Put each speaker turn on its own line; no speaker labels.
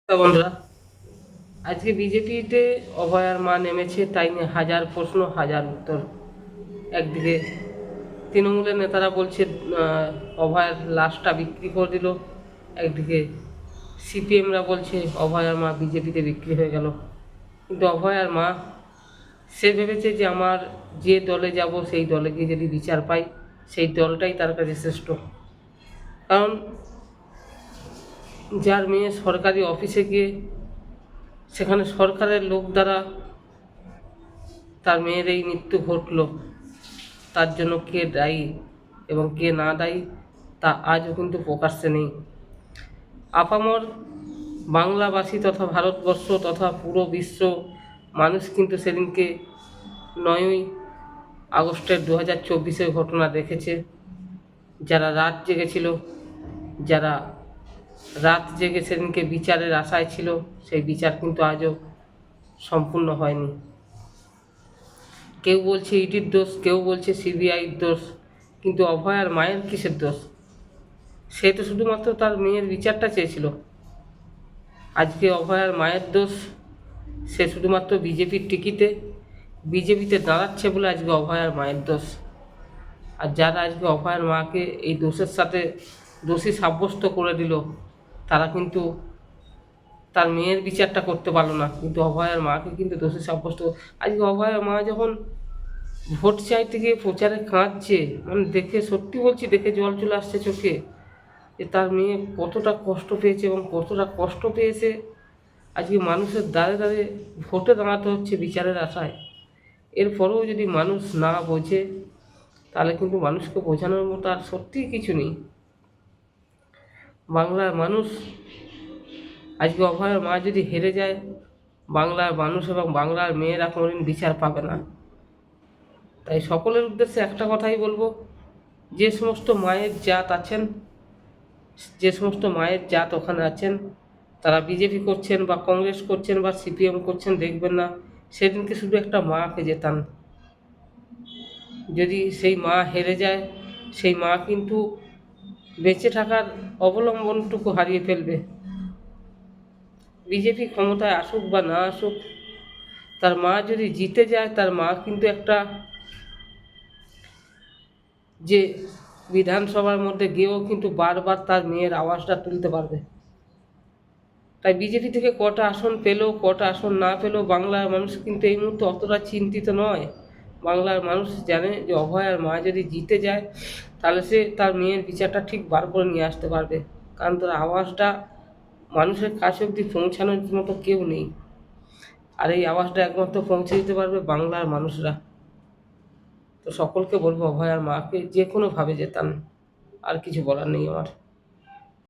বন্ধুরা, আজকে বিজেপিতে অভয়ার মা নেমেছে, তাই নিয়ে হাজার প্রশ্ন হাজার উত্তর। একদিকে তৃণমূলের নেতারা বলছে অভয়ার লাশটা বিক্রি করে দিল, একদিকে সিপিএমরা বলছে অভয়ার মা বিজেপিতে বিক্রি হয়ে গেল। কিন্তু অভয়ার মা সে ভেবেছে যে আমার যে দলে যাব সেই দলে গিয়ে যদি বিচার পাই, সেই দলটাই তার কাছে শ্রেষ্ঠ। কারণ যার মেয়ে সরকারি অফিসে গিয়ে সেখানে সরকারের লোক দ্বারা তার মেয়ের এই মৃত্যু ঘটল, তার জন্য কে দায়ী এবং কে না দায়ী তা আজও কিন্তু প্রকাশ্যে নেই। আপামর বাংলাভাষী তথা ভারতবর্ষ তথা পুরো বিশ্ব মানুষ কিন্তু সেদিনকে 9ই আগস্টের 2024 ঘটনা দেখেছে। যারা রাত জেগেছিল, যারা রাত জেগে সেদিনকে বিচারের আশায় ছিল, সেই বিচার কিন্তু আজও সম্পূর্ণ হয়নি। কেউ বলছে ইডির দোষ, কেউ বলছে সিবিআইর দোষ, কিন্তু অভয়ার মায়ের কিসের দোষ? সে তো শুধুমাত্র তার মেয়ের বিচারটা চেয়েছিল। আজকে অভয়ার মায়ের দোষ, সে শুধুমাত্র বিজেপির বিজেপিতে দাঁড়াচ্ছে বলে আজকে অভয়ার মায়ের দোষ। আর যারা আজকে অভয়ার মাকে এই দোষের সাথে দোষী সাব্যস্ত করে দিল, তারা কিন্তু তার মেয়ের বিচারটা করতে পারলো না, কিন্তু অভয়ার মাকে কিন্তু দোষী সাব্যস্ত। আজকে অভয়ার মা যখন ভোট চাইতে গিয়ে প্রচারে কাঁদছে, মানে দেখে সত্যি বলছি, দেখে জল চলে আসছে চোখে, যে তার মেয়ে কতটা কষ্ট পেয়েছে এবং কতটা কষ্ট পেয়েছে আজকে মানুষের দ্বারে দ্বারে ভোটে দাঁড়াতে হচ্ছে বিচারের আশায়। এরপরেও যদি মানুষ না বোঝে, তাহলে কিন্তু মানুষকে বোঝানোর মতো আর সত্যিই কিছু নেই। বাংলার মানুষ আজকে অভয়ার মা যদি হেরে যায়, বাংলার মানুষ এবং বাংলার মেয়েরা কোনোদিন বিচার পাবে না। তাই সকলের উদ্দেশ্যে একটা কথাই বলবো, যে সমস্ত মায়ের জাত আছেন, যে সমস্ত মায়ের জাত ওখানে আছেন, তারা বিজেপি করছেন বা কংগ্রেস করছেন বা সিপিএম করছেন, দেখবেন না সেদিনকে শুধু একটা মাকে জেতান। যদি সেই মা হেরে যায়, সেই মা কিন্তু বেঁচে থাকার অবলম্বনটুকু হারিয়ে ফেলবে। বিজেপি ক্ষমতায় আসুক বা না আসুক, তার মা যদি জিতে যায়, তার মা কিন্তু একটা যে বিধানসভার মধ্যে গিয়েও কিন্তু বারবার তার মেয়ের আওয়াজটা তুলতে পারবে। তাই বিজেপি থেকে কটা আসন পেলো, কটা আসন না পেলো, বাংলার মানুষ কিন্তু এই মুহূর্তে অতটা চিন্তিত নয়। বাংলার মানুষ জানে যে অভয়ার মা যদি জিতে যায়, তাহলে সে তার মেয়ের বিচারটা ঠিক বার করে নিয়ে আসতে পারবে। কারণ তার আওয়াজটা মানুষের কাছে অবধি পৌঁছানোর মতো কেউ নেই, আর এই আওয়াজটা একমাত্র পৌঁছে দিতে পারবে বাংলার মানুষরা। তো সকলকে বলবো অভয়ার মাকে যে কোনোভাবে জেতান, আর কিছু বলার নেই আমার।